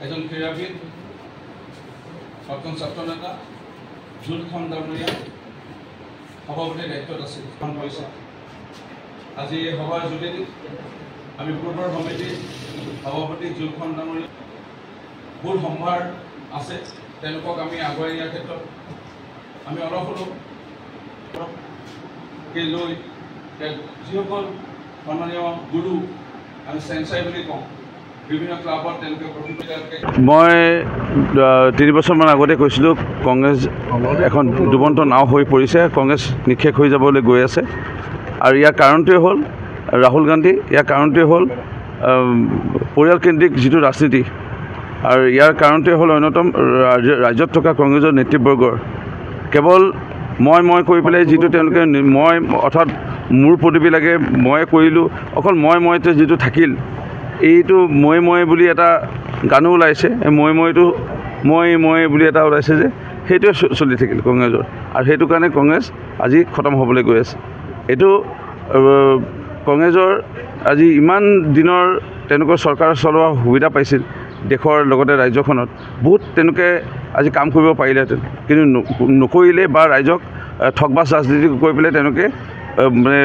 এজন ক্ৰীড়াবিদ প্ৰাক্তন ছাত্ৰ নেতা জুলখন ডাঙৰীয়া সভাপতিৰ দায়িত্বত আছিল আজি এই সভাৰ যোগেদি আমি পূৰ্বৰ সমিতিৰ সভাপতি জুলখন ডাঙৰীয়া বহুত সম্ভাৰ আছে তেওঁলোকক আমি আগুৱাই নিয়াৰ ক্ষেত্ৰত আমি অলপ হ'লেও লৈ যিসকল সন্মানীয় গুৰু আমি চেঞ্চাই বুলি কওঁ বিভিন্ন ক্লাবত তেওঁলোকে প্ৰশিক্ষক মই 3 বছৰমান আগতে কৈছিলোঁ কংগ্ৰেছ এখন ডুবন্ত নাও হৈ পৰিছে কংগ্ৰেছ নিক্ষেপ হৈ যাবলৈ গৈ আছে আৰু ইয়াৰ কাৰণটোৱে হ'ল ৰাহুল গান্ধী ইয়াৰ কাৰণটোৱে হ'ল পৰিয়ালকেন্দ্ৰিক যিটো ৰাজনীতি আৰু ইয়াৰ কাৰণটোৱে হ'ল অন্যতম ৰাজ্যত থকা কংগ্ৰেছৰ নেতৃবৰ্গৰ কেৱল মই কৰি পেলাই যিটো তেওঁলোকে মই অৰ্থাৎ মোৰ পদবীবিলাকে মই কৰিলোঁ অকল মইতে যিটো থাকিল এইটো মই বুলি এটা গানো ওলাইছে মইটো মই বুলি এটা ওলাইছে যে সেইটোৱে চলি থাকিল কংগ্ৰেছৰ আৰু সেইটো কাৰণে কংগ্ৰেছ আজি খতম হ'বলৈ গৈ আছে এইটো কংগ্ৰেছৰ আজি ইমান দিনৰ তেওঁলোকৰ চৰকাৰ চলোৱা সুবিধা পাইছিল দেশৰ লগতে ৰাজ্যখনত বহুত তেওঁলোকে আজি কাম কৰিব পাৰিলেহেঁতেন কিন্তু নকৰিলে বা ৰাইজক ঠগবাজ ৰাজনীতি কৰি পেলাই তেওঁলোকে মানে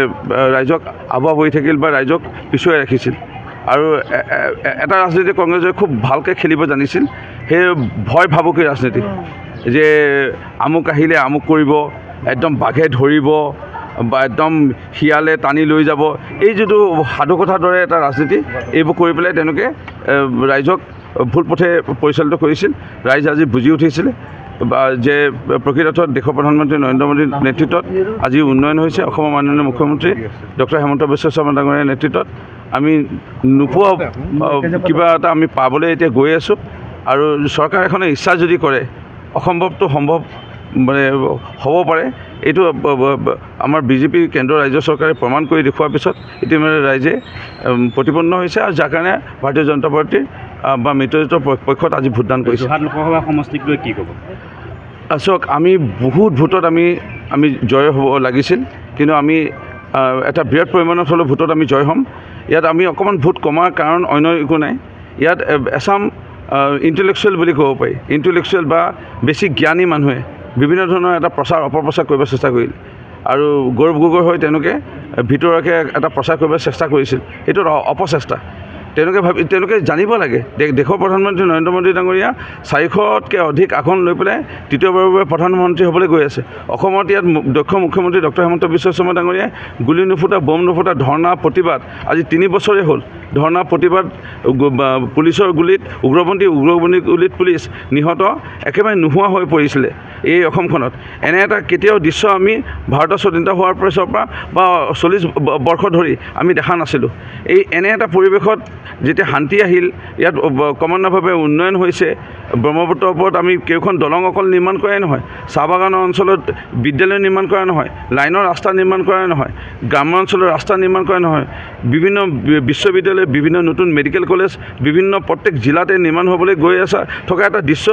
ৰাইজক আবুৱা হৈ থাকিল বা ৰাইজক পিছুৱাই ৰাখিছিল আৰু এটা ৰাজনীতি কংগ্ৰেছে খুব ভালকৈ খেলিব জানিছিল সেই ভয় ভাবুকি ৰাজনীতি যে আমুক আহিলে আমুক কৰিব একদম বাঘে ধৰিব বা একদম শিয়ালে টানি লৈ যাব এই যিটো সাধুকথাৰ দৰে এটা ৰাজনীতি এইবোৰ কৰি পেলাই তেওঁলোকে ৰাইজক ভুল পথে পৰিচালিত কৰিছিল ৰাইজ আজি বুজি উঠিছিলে বা যে প্ৰকৃতত দেশৰ প্ৰধানমন্ত্ৰী নৰেন্দ্ৰ মোদীৰ নেতৃত্বত আজি উন্নয়ন হৈছে অসমৰ মাননীয় মুখ্যমন্ত্ৰী ডক্টৰ হিমন্ত বিশ্ব শৰ্মা ডাঙৰীয়াৰ নেতৃত্বত আমি নোপোৱা কিবা এটা আমি পাবলৈ এতিয়া গৈ আছোঁ আৰু চৰকাৰ এখনে ইচ্ছা যদি কৰে অসম্ভৱটো সম্ভৱ মানে হ'ব পাৰে এইটো আমাৰ বিজেপি কেন্দ্ৰীয় ৰাজ্য চৰকাৰে প্ৰমাণ কৰি দেখুৱাৰ পিছত ইতিমধ্যে ৰাইজে প্ৰতিপন্ন হৈছে আৰু যাৰ কাৰণে ভাৰতীয় জনতা পাৰ্টীৰ বা মিত্ৰজোঁটৰ পক্ষত আজি ভোটদান কৰিছে লোকসভা সমষ্টিক লৈ কি ক'ব চাওক আমি বহুত ভোটত আমি জয় হ'ব লাগিছিল কিন্তু আমি এটা বৃহৎ পৰিমাণত হ'লেও ভোটত আমি জয় হ'ম ইয়াত আমি অকণমান ভোট কমাৰ কাৰণ অন্য একো নাই ইয়াত এছাম ইণ্টেলেকচুৱেল বুলি ক'ব পাৰি ইণ্টেলেকচুৱেল বা বেছি জ্ঞানী মানুহে বিভিন্ন ধৰণৰ এটা প্ৰচাৰ অপপ্ৰচাৰ কৰিব চেষ্টা কৰিল আৰু গৌৰৱ গগৈ হৈ তেওঁলোকে ভিতৰুৱাকৈ এটা প্ৰচাৰ কৰিব চেষ্টা কৰিছিল এইটো অপচেষ্টা তেওঁলোকে জানিব লাগে দেশৰ প্ৰধানমন্ত্ৰী নৰেন্দ্ৰ মোদী ডাঙৰীয়া 400তকৈ অধিক আসন লৈ পেলাই তৃতীয়বাৰৰ বাবে প্ৰধানমন্ত্ৰী হ'বলৈ গৈ আছে অসমত ইয়াত দক্ষ মুখ্যমন্ত্ৰী ডক্টৰ হিমন্ত বিশ্ব শৰ্মা ডাঙৰীয়াই গুলি নুফুটা বম নুফুটা ধৰ্ণা প্ৰতিবাদ আজি 3 বছৰেই হ'ল ধৰ্ণা প্ৰতিবাদ পুলিচৰ গুলিত উগ্ৰপন্থী গুলিত পুলিচ নিহত একেবাৰে নোহোৱা হৈ পৰিছিলে এই অসমখনত এনে এটা কেতিয়াও দৃশ্য আমি ভাৰতৰ স্বাধীনতা হোৱাৰ পিছৰ পৰা বা 40 বৰ্ষ ধৰি আমি দেখা নাছিলোঁ এনে এটা পৰিৱেশত যেতিয়া শান্তি আহিল ইয়াত ক্ৰমান্বয়ভাৱে উন্নয়ন হৈছে ব্ৰহ্মপুত্ৰৰ ওপৰত আমি কেইখন দলং অকল নিৰ্মাণ কৰাই নহয় চাহ বাগানৰ অঞ্চলত বিদ্যালয় নিৰ্মাণ কৰা নহয় লাইনৰ ৰাস্তা নিৰ্মাণ কৰা নহয় গ্ৰাম্য অঞ্চলৰ ৰাস্তা নিৰ্মাণ কৰা নহয় বিভিন্ন বিশ্ববিদ্যালয় বিভিন্ন নতুন মেডিকেল কলেজ বিভিন্ন প্ৰত্যেক জিলাতে নিৰ্মাণ হ'বলৈ গৈ থকা এটা দৃশ্য